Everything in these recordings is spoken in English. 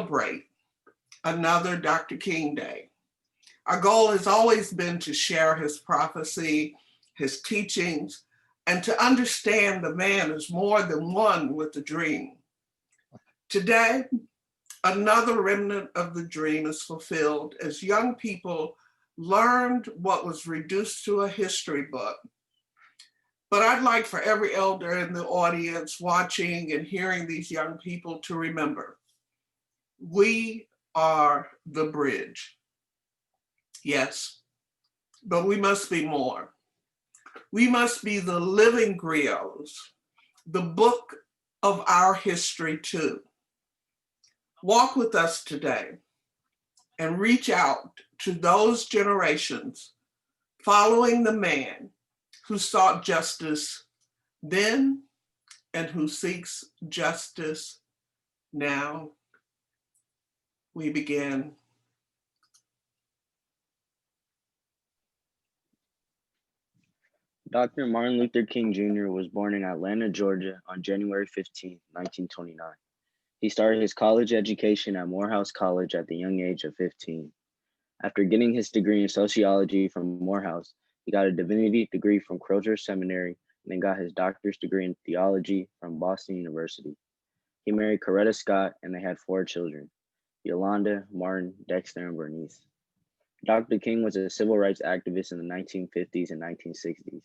celebrate another Dr. King Day. Our goal has always been to share his prophecy, his teachings, and to understand the man is more than one with a dream. Today, another remnant of the dream is fulfilled as young people learned what was reduced to a history book. But I'd like for every elder in the audience watching and hearing these young people to remember, we are the bridge. Yes, but we must be more. We must be the living griots, the book of our history too. Walk with us today and reach out to those generations following the man who sought justice then and who seeks justice now. We begin. Dr. Martin Luther King Jr. was born in Atlanta, Georgia on January 15, 1929. He started his college education at Morehouse College at the young age of 15. After getting his degree in sociology from Morehouse, he got a divinity degree from Crozer Seminary and then got his doctor's degree in theology from Boston University. He married Coretta Scott and they had 4 children, Yolanda, Martin, Dexter, and Bernice. Dr. King was a civil rights activist in the 1950s and 1960s.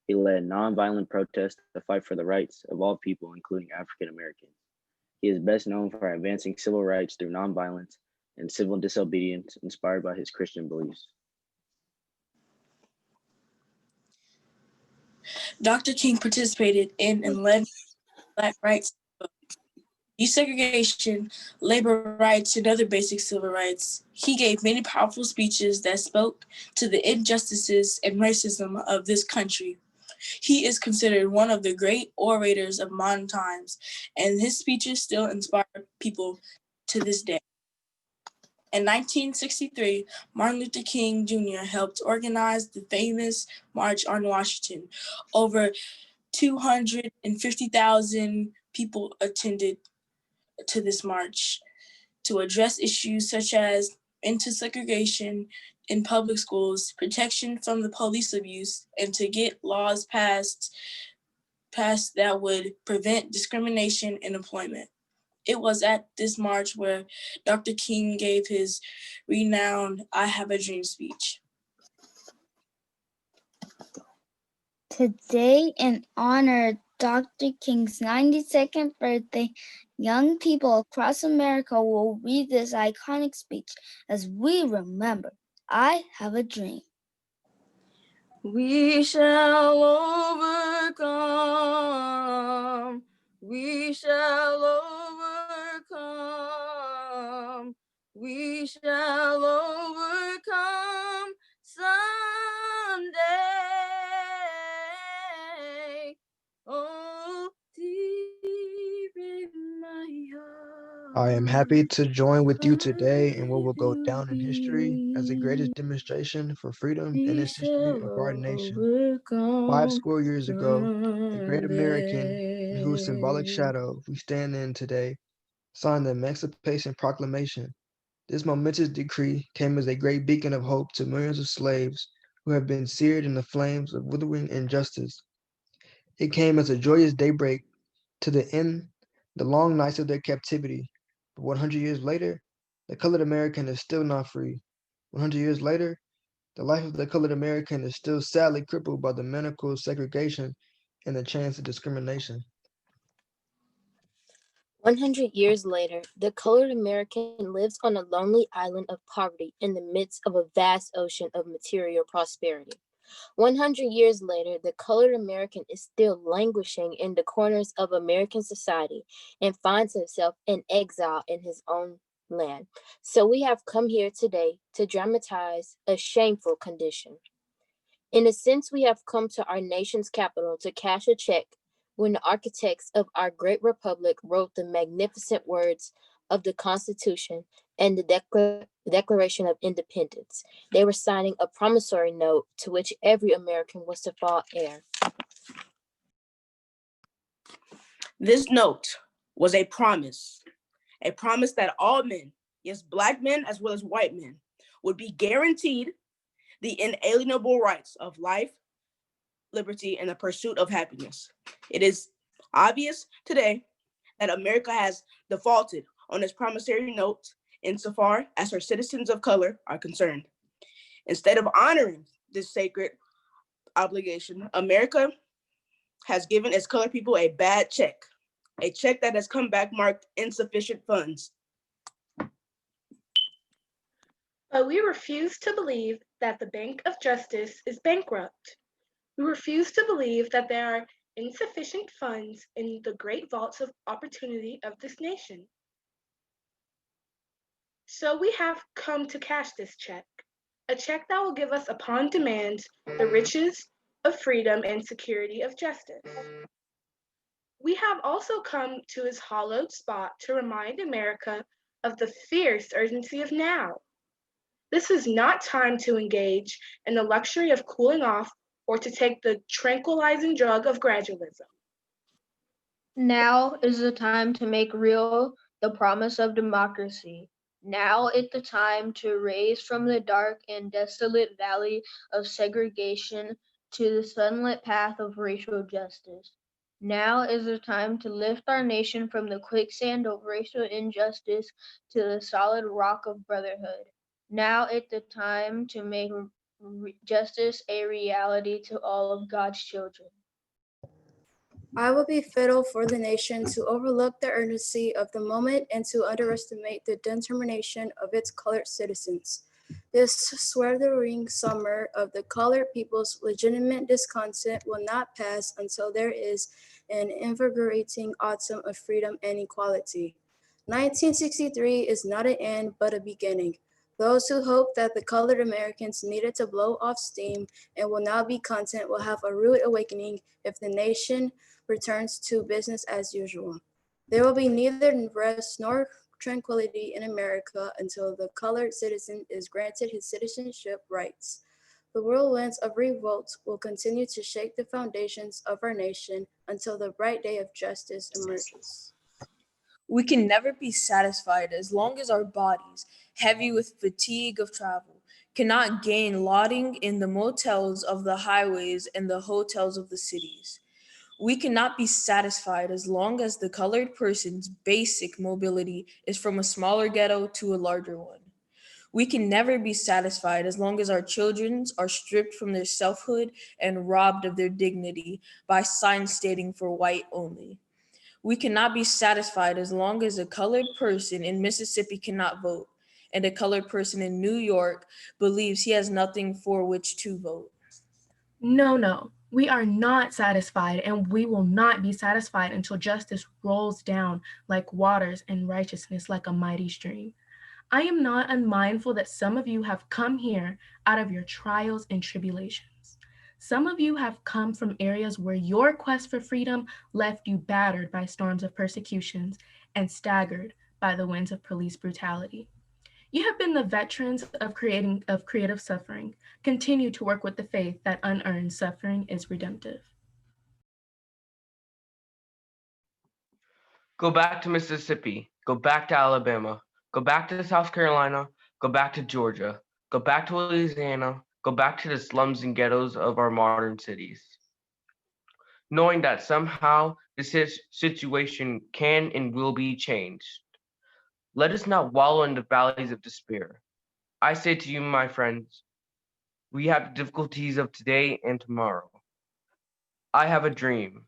He led nonviolent protests to fight for the rights of all people, including African Americans. He is best known for advancing civil rights through nonviolence and civil disobedience inspired by his Christian beliefs. Dr. King participated in and led Black rights, desegregation, labor rights, and other basic civil rights. He gave many powerful speeches that spoke to the injustices and racism of this country. He is considered one of the great orators of modern times, and his speeches still inspire people to this day. In 1963, Martin Luther King Jr. helped organize the famous March on Washington. Over 250,000 people attended to this march to address issues such as anti-segregation in public schools, protection from the police abuse, and to get laws passed that would prevent discrimination in employment. It was at this march where Dr. King gave his renowned I Have a Dream speech. Today, in honor of Dr. King's 92nd birthday, young people across America will read this iconic speech as we remember, I have a dream. We shall overcome. We shall overcome. We shall overcome someday. Oh, deep in my heart. I am happy to join with you today in what will go down in history as the greatest demonstration for freedom in this history of our nation. 5 years ago, the great American, in whose symbolic shadow we stand in today, signed the Emancipation Proclamation. This momentous decree came as a great beacon of hope to millions of slaves who have been seared in the flames of withering injustice. It came as a joyous daybreak to the end the long nights of their captivity. But 100 years later, the colored American is still not free. 100 years later, the life of the colored American is still sadly crippled by the medical segregation and the chains of discrimination. 100 years later, the colored American lives on a lonely island of poverty in the midst of a vast ocean of material prosperity. 100 years later, the colored American is still languishing in the corners of American society and finds himself in exile in his own land. So we have come here today to dramatize a shameful condition. In a sense, we have come to our nation's capital to cash a check when the architects of our great republic wrote the magnificent words of the Constitution and the Declaration of Independence. They were signing a promissory note to which every American was to fall heir. This note was a promise a promise that all men, yes, Black men as well as white men, would be guaranteed the inalienable rights of life, liberty, and the pursuit of happiness. It is obvious today that America has defaulted on its promissory note insofar as her citizens of color are concerned. Instead of honoring this sacred obligation, America has given its colored people a bad check, a check that has come back marked insufficient funds. But we refuse to believe that the Bank of Justice is bankrupt. We refuse to believe that there are insufficient funds in the great vaults of opportunity of this nation. So we have come to cash this check, a check that will give us upon demand the riches of freedom and security of justice. We have also come to his hallowed spot to remind America of the fierce urgency of now. This is not time to engage in the luxury of cooling off or to take the tranquilizing drug of gradualism. Now is the time to make real the promise of democracy. Now is the time to raise from the dark and desolate valley of segregation to the sunlit path of racial justice. Now is the time to lift our nation from the quicksand of racial injustice to the solid rock of brotherhood. Now is the time to make justice a reality to all of God's children. I would be fatal for the nation to overlook the urgency of the moment and to underestimate the determination of its colored citizens. This sweltering summer of the colored people's legitimate discontent will not pass until there is an invigorating autumn of freedom and equality. 1963 is not an end, but a beginning. Those who hoped that the colored Americans needed to blow off steam and will now be content will have a rude awakening if the nation returns to business as usual. There will be neither rest nor tranquility in America until the colored citizen is granted his citizenship rights. The whirlwinds of revolt will continue to shake the foundations of our nation until the bright day of justice emerges. We can never be satisfied as long as our bodies, heavy with fatigue of travel, cannot gain lodging in the motels of the highways and the hotels of the cities. We cannot be satisfied as long as the colored person's basic mobility is from a smaller ghetto to a larger one. We can never be satisfied as long as our children are stripped from their selfhood and robbed of their dignity by signs stating for white only. We cannot be satisfied as long as a colored person in Mississippi cannot vote, and a colored person in New York believes he has nothing for which to vote. No, we are not satisfied, and we will not be satisfied until justice rolls down like waters and righteousness like a mighty stream. I am not unmindful that some of you have come here out of your trials and tribulations. Some of you have come from areas where your quest for freedom left you battered by storms of persecutions and staggered by the winds of police brutality. You have been the veterans of creative suffering. Continue to work with the faith that unearned suffering is redemptive. Go back to Mississippi. Go back to Alabama. Go back to South Carolina. Go back to Georgia. Go back to Louisiana. Go back to the slums and ghettos of our modern cities. Knowing that somehow this situation can and will be changed. Let us not wallow in the valleys of despair. I say to you, my friends, we have difficulties of today and tomorrow. I have a dream.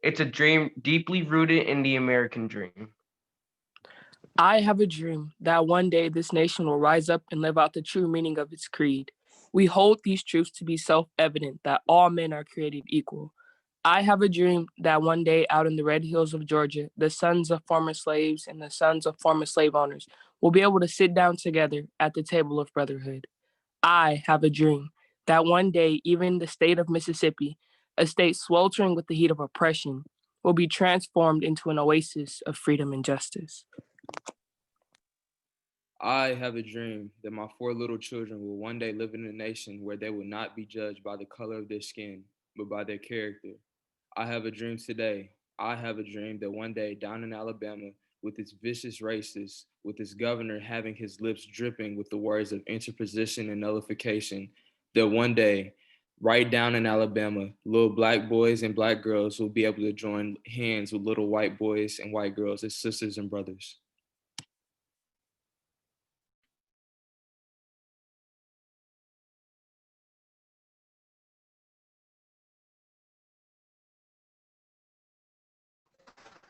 It's a dream deeply rooted in the American dream. I have a dream that one day this nation will rise up and live out the true meaning of its creed. We hold these truths to be self-evident that all men are created equal. I have a dream that one day out in the red hills of Georgia, the sons of former slaves and the sons of former slave owners will be able to sit down together at the table of brotherhood. I have a dream that one day even the state of Mississippi, a state sweltering with the heat of oppression, will be transformed into an oasis of freedom and justice. I have a dream that my 4 little children will one day live in a nation where they will not be judged by the color of their skin, but by their character. I have a dream today. I have a dream that one day down in Alabama, with its vicious racists, with its governor having his lips dripping with the words of interposition and nullification, that one day, right down in Alabama, little black boys and black girls will be able to join hands with little white boys and white girls as sisters and brothers.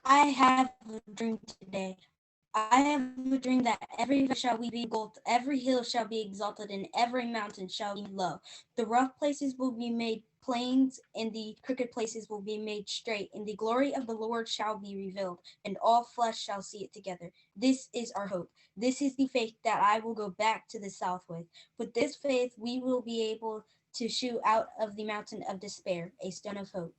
I have a dream today. I have a dream that every valley shall be engulfed, every hill shall be exalted, and every mountain shall be low. The rough places will be made plains, and the crooked places will be made straight, and the glory of the Lord shall be revealed, and all flesh shall see it together. This is our hope. This is the faith that I will go back to the south with. With this faith, we will be able to shoot out of the mountain of despair a stone of hope.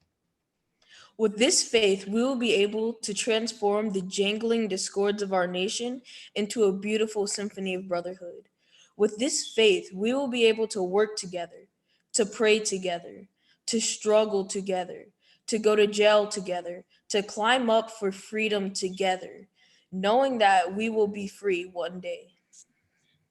With this faith, we will be able to transform the jangling discords of our nation into a beautiful symphony of brotherhood. With this faith, we will be able to work together, to pray together, to struggle together, to go to jail together, to climb up for freedom together, knowing that we will be free one day.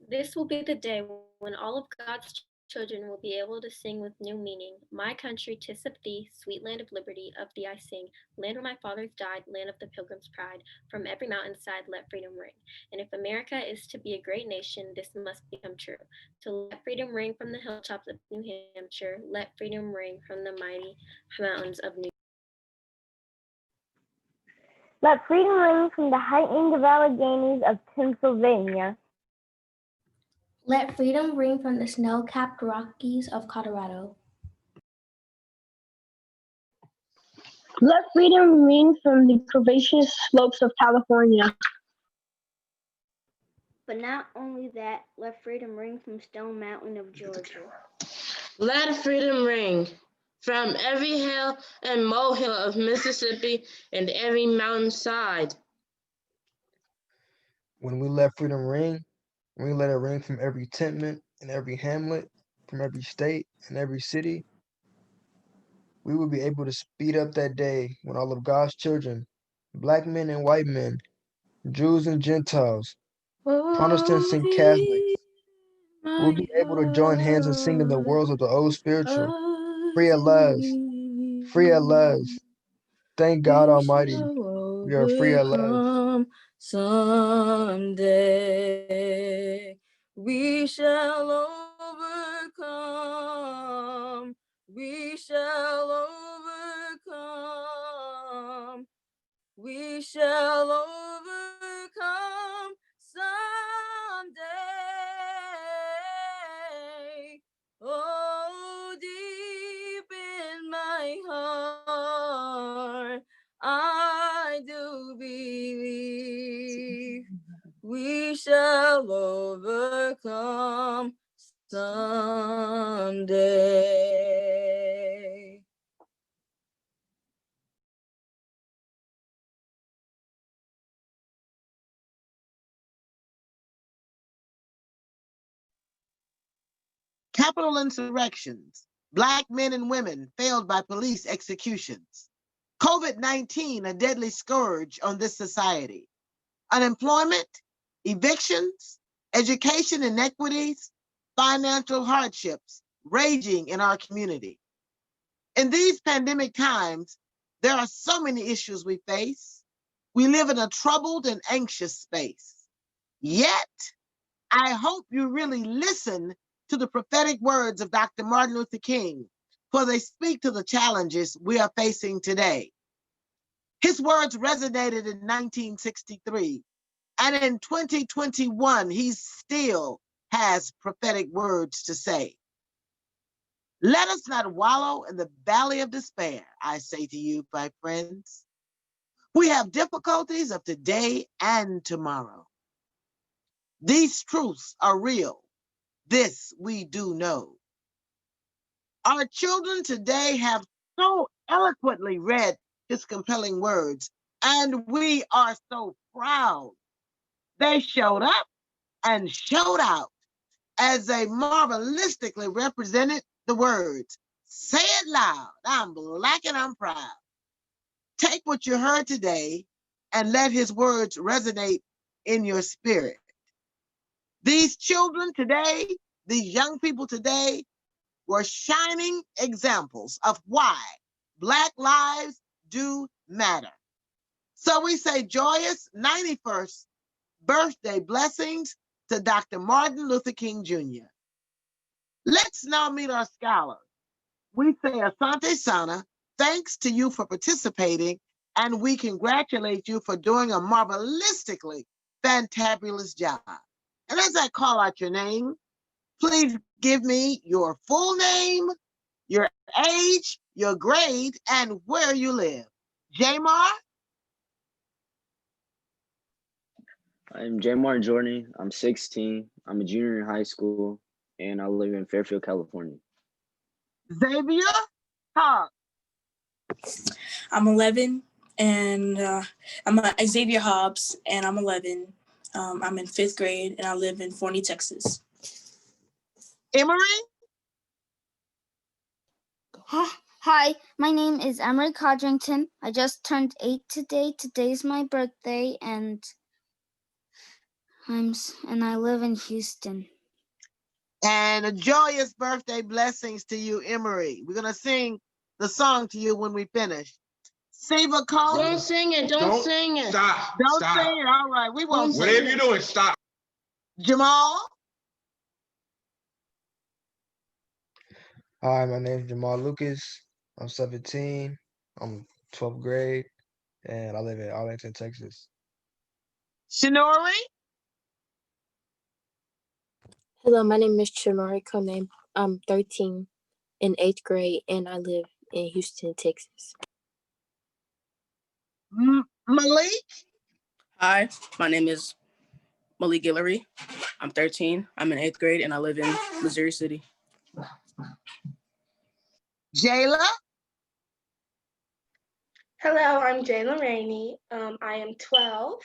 This will be the day when all of God's children will be able to sing with new meaning. My country, 'tis of thee, sweet land of liberty, of thee I sing. Land where my fathers died, land of the pilgrim's pride. From every mountainside let freedom ring. And if America is to be a great nation, this must become true. So let freedom ring from the hilltops of New Hampshire. Let freedom ring from the mighty mountains of New. Let freedom ring from the heightening of Alleghenies of Pennsylvania. Let freedom ring from the snow-capped Rockies of Colorado. Let freedom ring from the curvaceous slopes of California. But not only that, let freedom ring from Stone Mountain of Georgia. Let freedom ring from every hill and molehill of Mississippi and every mountainside. When we let freedom ring, we let it ring from every tenement and every hamlet, from every state and every city, we will be able to speed up that day when all of God's children, black men and white men, Jews and Gentiles, Protestants and Catholics, will be able to join hands and sing in the words of the old spiritual, free at last, free at last. Thank God Almighty, we are free at last. Someday we shall overcome. We shall overcome. We shall overcome someday. Oh, deep in my heart, I do believe we shall overcome someday. Capital insurrections, Black men and women failed by police executions. COVID-19, a deadly scourge on this society. Unemployment, evictions, education inequities, financial hardships raging in our community. In these pandemic times, there are so many issues we face. We live in a troubled and anxious space. Yet, I hope you really listen to the prophetic words of Dr. Martin Luther King, for they speak to the challenges we are facing today. His words resonated in 1963, and in 2021, he still has prophetic words to say. Let us not wallow in the valley of despair, I say to you, my friends. We have difficulties of today and tomorrow. These truths are real. This we do know. Our children today have so eloquently read his compelling words, and we are so proud. They showed up and showed out as they marvelously represented the words. Say it loud, I'm Black and I'm proud. Take what you heard today and let his words resonate in your spirit. These children today, these young people today, were shining examples of why Black lives do matter. So we say joyous 91st birthday blessings to Dr. Martin Luther King Jr. Let's now meet our scholars. We say Asante Sana, thanks to you for participating, and we congratulate you for doing a marvelously fantabulous job. And as I call out your name, please give me your full name, your age, your grade, and where you live. Jamar? I'm Jamar Jordan. I'm 16. I'm a junior in high school, and I live in Fairfield, California. Xavier? Huh? I'm 11, and I'm Xavier Hobbs, and I'm 11. I'm in 5th grade, and I live in Forney, Texas. Emery? Hi, my name is Emery Codrington. I just turned 8 today. Today's my birthday, and I live in Houston. And a joyous birthday blessings to you, Emery. We're going to sing the song to you when we finish. Siva Cole. Don't sing it. Don't sing it. Stop. Don't sing it. All right. We won't sing it. Whatever you're doing, stop. Jamal. Hi, my name is Jamal Lucas. I'm 17. I'm 12th grade, and I live in Arlington, Texas. Shinori. Hello, my name is Shamari Koname. I'm 13 in 8th grade, and I live in Houston, Texas. Malik. Hi, my name is Malik Guillory. I'm 13. I'm in 8th grade, and I live in Missouri City. Jayla. Hello, I'm Jayla Rainey. I am 12.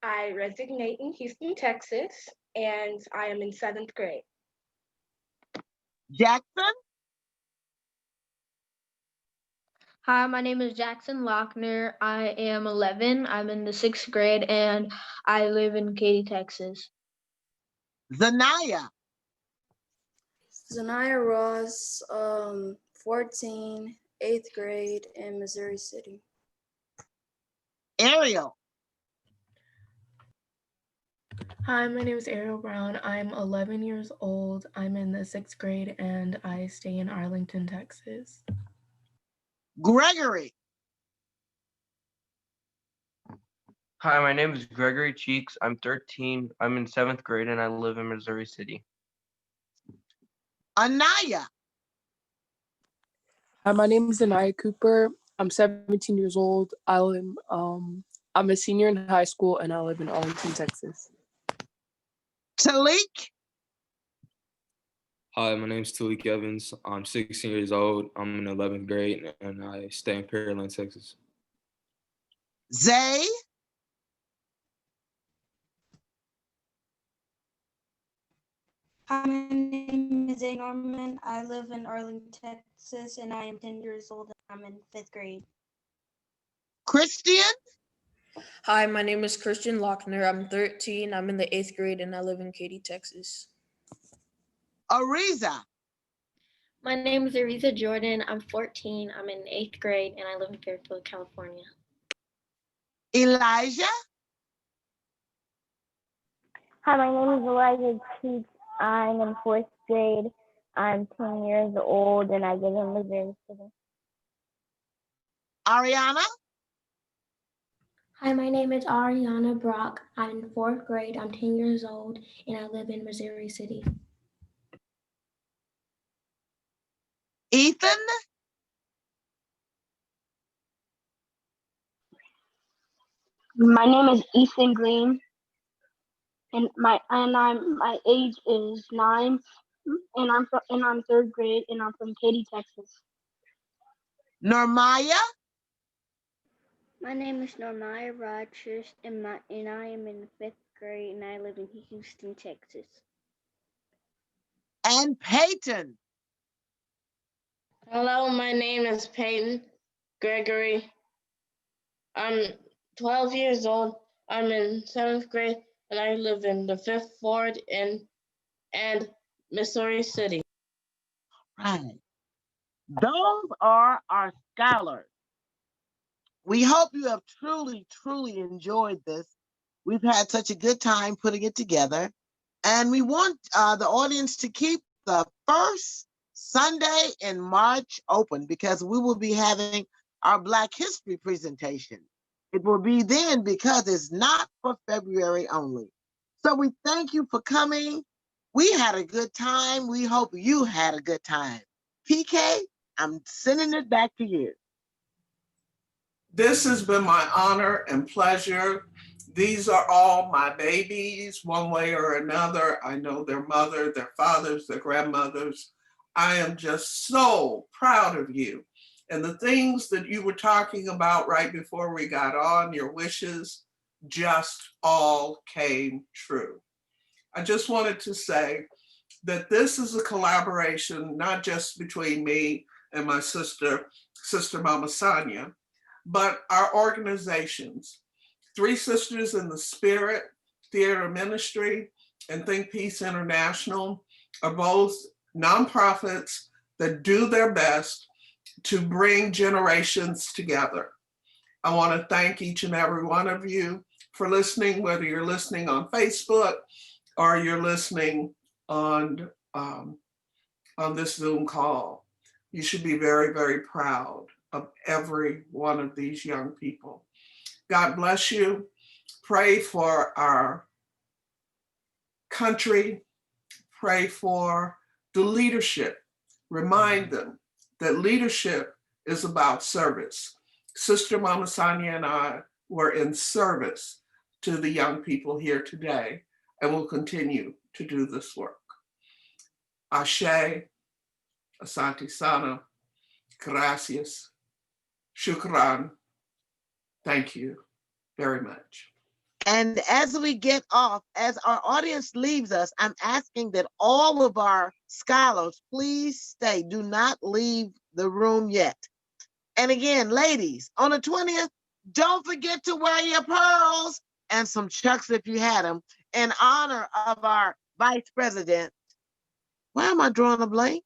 I reside in Houston, Texas, and I am in 7th grade. Jackson. Hi, my name is Jackson Lochner. I am 11. I'm in the 6th grade, and I live in Katy, Texas. Zanaya. Zanaya Ross, 14, 8th grade in Missouri City. Ariel. Hi, my name is Ariel Brown. I'm 11 years old. I'm in the 6th grade, and I stay in Arlington, Texas. Gregory. Hi, my name is Gregory Cheeks. I'm 13. I'm in 7th grade, and I live in Missouri City. Anaya. Hi, my name is Anaya Cooper. I'm 17 years old. I'm a senior in high school, and I live in Arlington, Texas. Talik. Hi, my name is Talik Evans. I'm 16 years old. I'm in 11th grade, and I stay in Pearland, Texas. Zay. Hi, my name is Zay Norman. I live in Arlington, Texas, and I am 10 years old. I'm in 5th grade. Christian. Hi, my name is Christian Lochner. I'm 13. I'm in the 8th grade, and I live in Katy, Texas. Ariza. My name is Ariza Jordan. I'm 14. I'm in 8th grade, and I live in Fairfield, California. Elijah. Hi, my name is Elijah Cheeks. I'm in 4th grade. I'm 10 years old, and I live in Missouri City. Ariana. Hi, my name is Ariana Brock. I'm in 4th grade. I'm 10 years old, and I live in Missouri City. Ethan. My name is Ethan Green, and my age is 9, and I'm 3rd grade, and I'm from Katy, Texas. Normaya. My name is Normaya Rogers, and I am in the 5th grade, and I live in Houston, Texas. And Peyton. Hello, my name is Peyton Gregory. I'm 12 years old. I'm in 7th grade and I live in the 5th Ward and Missouri City. Right. Those are our scholars. We hope you have truly, truly enjoyed this. We've had such a good time putting it together. And we want the audience to keep the first Sunday in March open because we will be having our Black History presentation. It will be then because it's not for February only. So we thank you for coming. We had a good time. We hope you had a good time. PK, I'm sending it back to you. This has been my honor and pleasure. These are all my babies, one way or another. I know their mother, their fathers, their grandmothers. I am just so proud of you. And the things that you were talking about right before we got on, your wishes, just all came true. I just wanted to say that this is a collaboration, not just between me and my sister, Sister Mama Sonia, but our organizations, Three Sisters in the Spirit, Theater Ministry, and Think Peace International are both nonprofits that do their best to bring generations together. I want to thank each and every one of you for listening, whether you're listening on Facebook or you're listening on this Zoom call. You should be very, very proud of every one of these young people. God bless you. Pray for our country. Pray for the leadership. Remind them that leadership is about service. Sister Mama Sonia and I were in service to the young people here today and will continue to do this work. Ashe, Asante Sana, gracias, shukran. Thank you very much. And as we get off, as our audience leaves us, I'm asking that all of our scholars please stay. Do not leave the room yet. And again, ladies, on the 20th, don't forget to wear your pearls and some chucks if you had them in honor of our vice president. Why am I drawing a blank?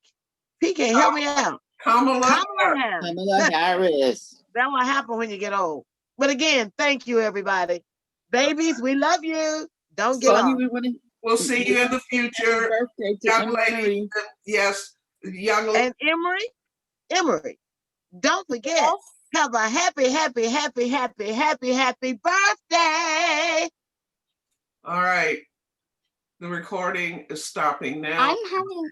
PK, help me out. Kamala Harris. Kamala Harris. That will happen when you get old. But again, thank you, everybody. Babies, we love you. Don't get Sonny, off. We'll see you in the future. Birthday to Young lady, Emery. yes, young lady. And Emery, don't forget, have a happy, happy, happy, happy, happy, happy birthday. All right. The recording is stopping now. I'm having